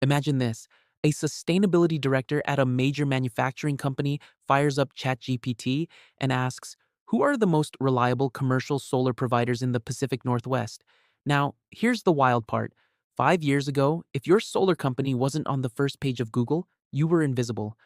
Imagine this. A sustainability director at a major manufacturing company fires up ChatGPT and asks, "Who are the most reliable commercial solar providers in the Pacific Northwest?" Now, here's the wild part. 5 years ago, if your solar company wasn't on the first page of Google, you were invisible.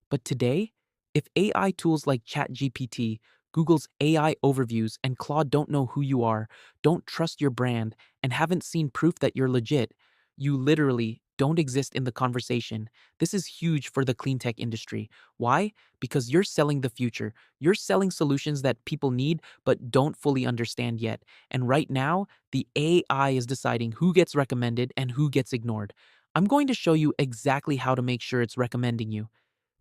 But today, if AI tools like ChatGPT, Google's AI overviews, and Claude don't know who you are, don't trust your brand, and haven't seen proof that you're legit, you literally don't exist in the conversation. This is huge for the clean tech industry. Why? Because you're selling the future. You're selling solutions that people need but don't fully understand yet. And right now, the AI is deciding who gets recommended and who gets ignored. I'm going to show you exactly how to make sure it's recommending you.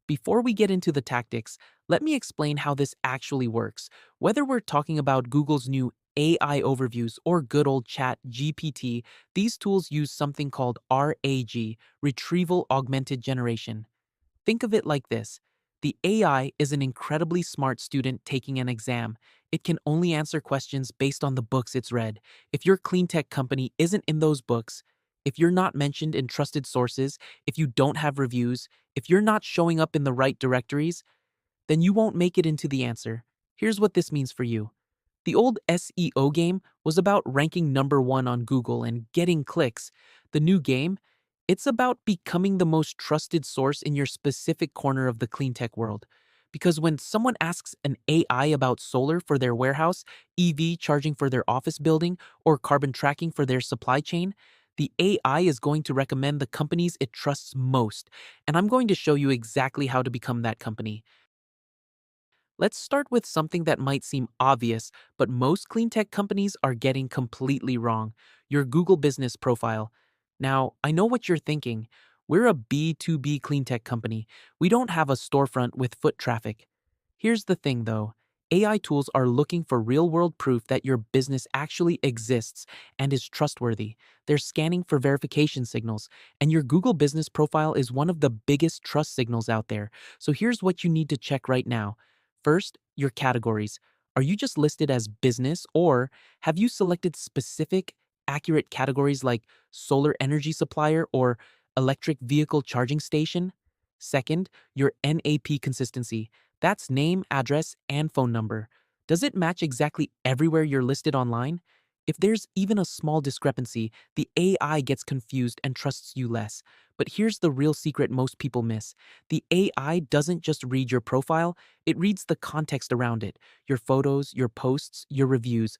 Before we get into the tactics, let me explain how this actually works. Whether we're talking about Google's new AI overviews or good old Chat GPT, these tools use something called RAG, Retrieval Augmented Generation. Think of it like this. The AI is an incredibly smart student taking an exam. It can only answer questions based on the books it's read. If your clean tech company isn't in those books, if you're not mentioned in trusted sources, if you don't have reviews, if you're not showing up in the right directories, then you won't make it into the answer. Here's what this means for you. The old SEO game was about ranking number one on Google and getting clicks. The new game, it's about becoming the most trusted source in your specific corner of the clean tech world. Because when someone asks an AI about solar for their warehouse, EV charging for their office building, or carbon tracking for their supply chain, the AI is going to recommend the companies it trusts most. And I'm going to show you exactly how to become that company. Let's start with something that might seem obvious, but most clean tech companies are getting completely wrong: your Google business profile. Now, I know what you're thinking. We're a B2B clean tech company. We don't have a storefront with foot traffic. Here's the thing though: AI tools are looking for real world proof that your business actually exists and is trustworthy. They're scanning for verification signals, and your Google business profile is one of the biggest trust signals out there. So here's what you need to check right now. First, your categories. Are you just listed as business, or have you selected specific, accurate categories like solar energy supplier or electric vehicle charging station? Second, your NAP consistency. That's name, address, and phone number. Does it match exactly everywhere you're listed online? If there's even a small discrepancy, the AI gets confused and trusts you less. But here's the real secret most people miss: the AI doesn't just read your profile, it reads the context around it: your photos, your posts, your reviews.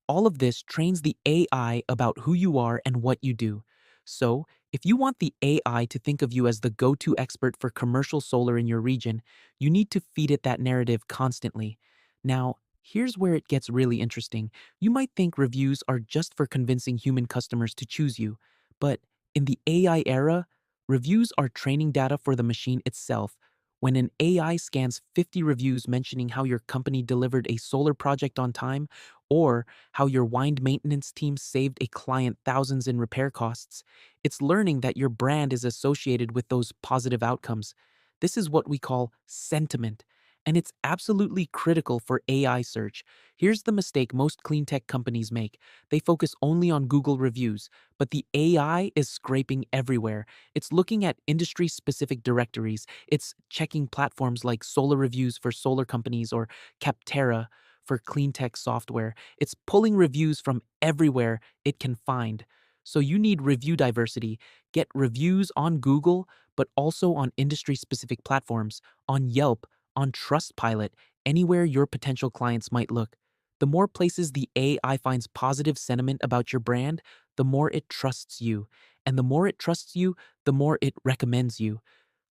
All of this trains the AI about who you are and what you do. So, if you want the AI to think of you as the go to expert for commercial solar in your region, you need to feed it that narrative constantly. Now, here's where it gets really interesting. You might think reviews are just for convincing human customers to choose you, but in the AI era, reviews are training data for the machine itself. When an AI scans 50 reviews mentioning how your company delivered a solar project on time, or how your wind maintenance team saved a client thousands in repair costs, it's learning that your brand is associated with those positive outcomes. This is what we call sentiment, and it's absolutely critical for AI search. Here's the mistake most clean tech companies make: they focus only on Google reviews, but the AI is scraping everywhere. It's looking at industry specific directories, it's checking platforms like Solar Reviews for solar companies or Capterra for clean tech software. It's pulling reviews from everywhere it can find. So you need review diversity. Get reviews on Google, but also on industry specific platforms, on Yelp, on Trustpilot, anywhere your potential clients might look. The more places the AI finds positive sentiment about your brand, the more it trusts you. And the more it trusts you, the more it recommends you.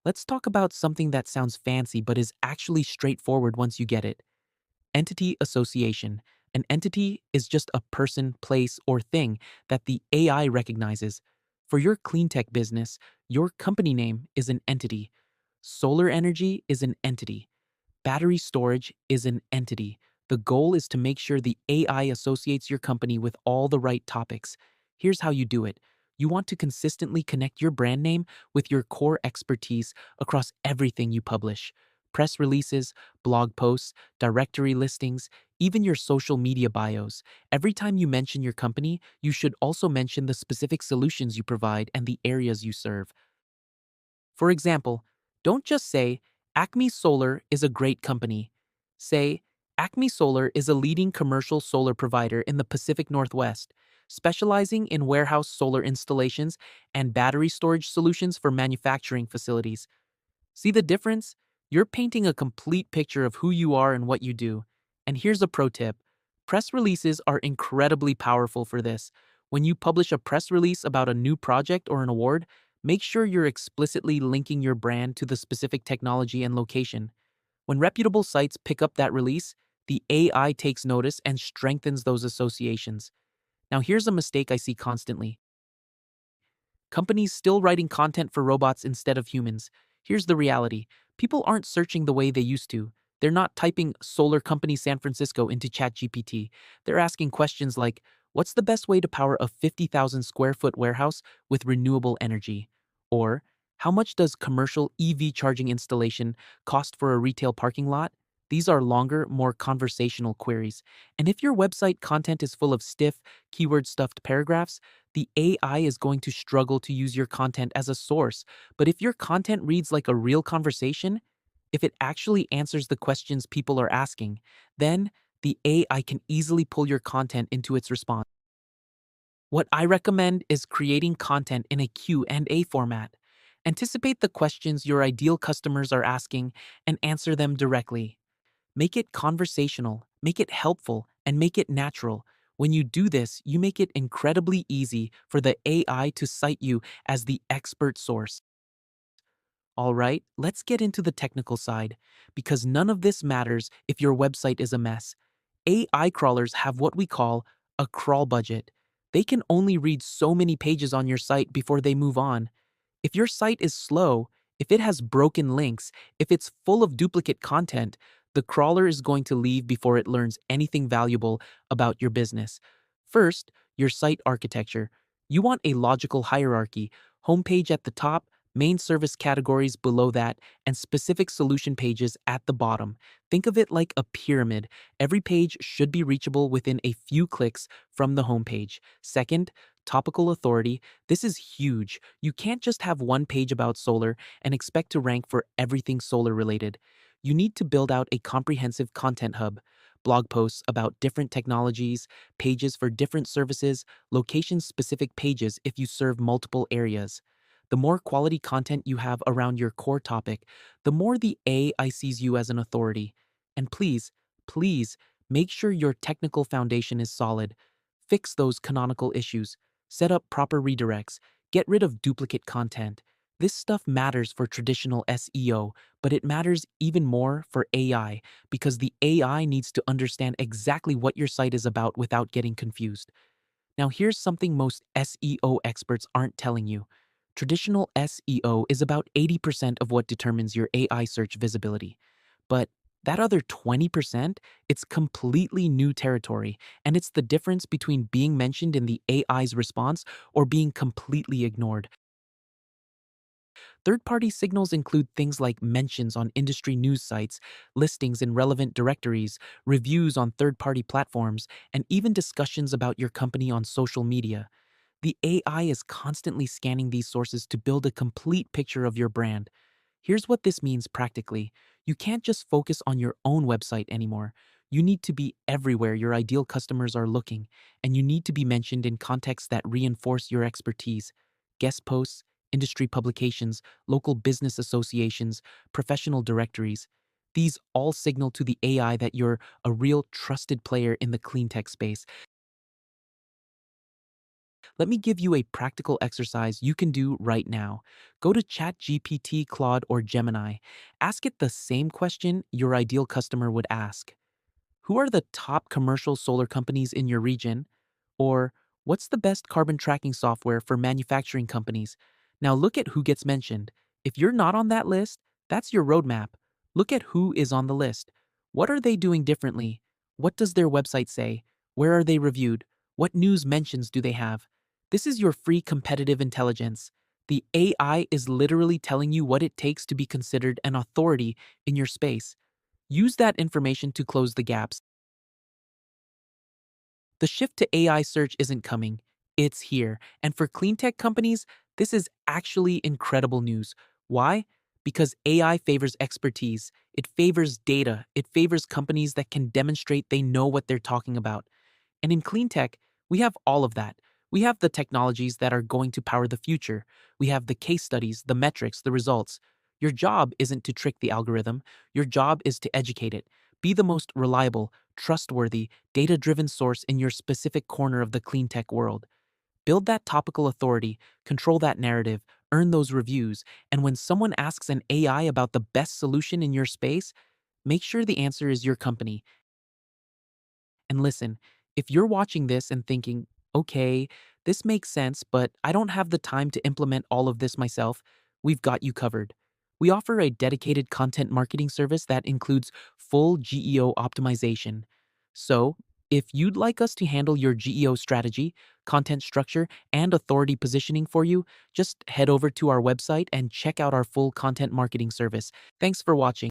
Let's talk about something that sounds fancy but is actually straightforward once you get it: entity association. An entity is just a person, place, or thing that the AI recognizes. For your clean tech business, your company name is an entity. Solar energy is an entity. Battery storage is an entity. The goal is to make sure the AI associates your company with all the right topics. Here's how you do it. You want to consistently connect your brand name with your core expertise across everything you publish: press releases, blog posts, directory listings, even your social media bios. Every time you mention your company, you should also mention the specific solutions you provide and the areas you serve. For example, don't just say, Acme Solar is a great company. Say, Acme Solar is a leading commercial solar provider in the Pacific Northwest, specializing in warehouse solar installations and battery storage solutions for manufacturing facilities. See the difference? You're painting a complete picture of who you are and what you do. And here's a pro tip. Press releases are incredibly powerful for this. When you publish a press release about a new project or an award, make sure you're explicitly linking your brand to the specific technology and location. When reputable sites pick up that release, the AI takes notice and strengthens those associations. Now, here's a mistake I see constantly. Companies still writing content for robots instead of humans. Here's the reality. People aren't searching the way they used to. They're not typing solar company San Francisco into ChatGPT. They're asking questions like, what's the best way to power a 50,000 square foot warehouse with renewable energy? Or, how much does commercial EV charging installation cost for a retail parking lot? These are longer, more conversational queries. And if your website content is full of stiff, keyword stuffed paragraphs, the AI is going to struggle to use your content as a source. But if your content reads like a real conversation, if it actually answers the questions people are asking, then the AI can easily pull your content into its response. What I recommend is creating content in a Q&A format. Anticipate the questions your ideal customers are asking and answer them directly. Make it conversational, make it helpful, and make it natural. When you do this, you make it incredibly easy for the AI to cite you as the expert source. All right, let's get into the technical side, because none of this matters if your website is a mess. AI crawlers have what we call a crawl budget. They can only read so many pages on your site before they move on. If your site is slow, if it has broken links, if it's full of duplicate content, the crawler is going to leave before it learns anything valuable about your business. First, your site architecture. You want a logical hierarchy, homepage at the top, main service categories below that, and specific solution pages at the bottom. Think of it like a pyramid. Every page should be reachable within a few clicks from the homepage. Second, topical authority. This is huge. You can't just have one page about solar and expect to rank for everything solar related. You need to build out a comprehensive content hub, blog posts about different technologies, pages for different services, location-specific pages if you serve multiple areas. The more quality content you have around your core topic, the more the AI sees you as an authority. And please, make sure your technical foundation is solid. Fix those canonical issues. Set up proper redirects. Get rid of duplicate content. This stuff matters for traditional SEO, but it matters even more for AI because the AI needs to understand exactly what your site is about without getting confused. Now, here's something most SEO experts aren't telling you. Traditional SEO is about 80% of what determines your AI search visibility. But that other 20%, it's completely new territory, and it's the difference between being mentioned in the AI's response or being completely ignored. Third-party signals include things like mentions on industry news sites, listings in relevant directories, reviews on third-party platforms, and even discussions about your company on social media. The AI is constantly scanning these sources to build a complete picture of your brand. Here's what this means practically. You can't just focus on your own website anymore. You need to be everywhere your ideal customers are looking, and you need to be mentioned in contexts that reinforce your expertise. Guest posts, industry publications, local business associations, professional directories. These all signal to the AI that you're a real trusted player in the clean tech space. Let me give you a practical exercise you can do right now. Go to ChatGPT, Claude, or Gemini. Ask it the same question your ideal customer would ask. Who are the top commercial solar companies in your region? Or what's the best carbon tracking software for manufacturing companies? Now look at who gets mentioned. If you're not on that list, that's your roadmap. Look at who is on the list. What are they doing differently? What does their website say? Where are they reviewed? What news mentions do they have? This is your free competitive intelligence. The AI is literally telling you what it takes to be considered an authority in your space. Use that information to close the gaps. The shift to AI search isn't coming, it's here. And for clean tech companies, this is actually incredible news. Why? Because AI favors expertise, it favors data, it favors companies that can demonstrate they know what they're talking about. And in clean tech, we have all of that. We have the technologies that are going to power the future. We have the case studies, the metrics, the results. Your job isn't to trick the algorithm, your job is to educate it. Be the most reliable, trustworthy, data driven source in your specific corner of the clean tech world. Build that topical authority, control that narrative, earn those reviews, and when someone asks an AI about the best solution in your space, make sure the answer is your company. And listen, if you're watching this and thinking, okay, this makes sense, but I don't have the time to implement all of this myself, we've got you covered. We offer a dedicated content marketing service that includes full GEO optimization. So, if you'd like us to handle your GEO strategy, content structure, and authority positioning for you, just head over to our website and check out our full content marketing service. Thanks for watching.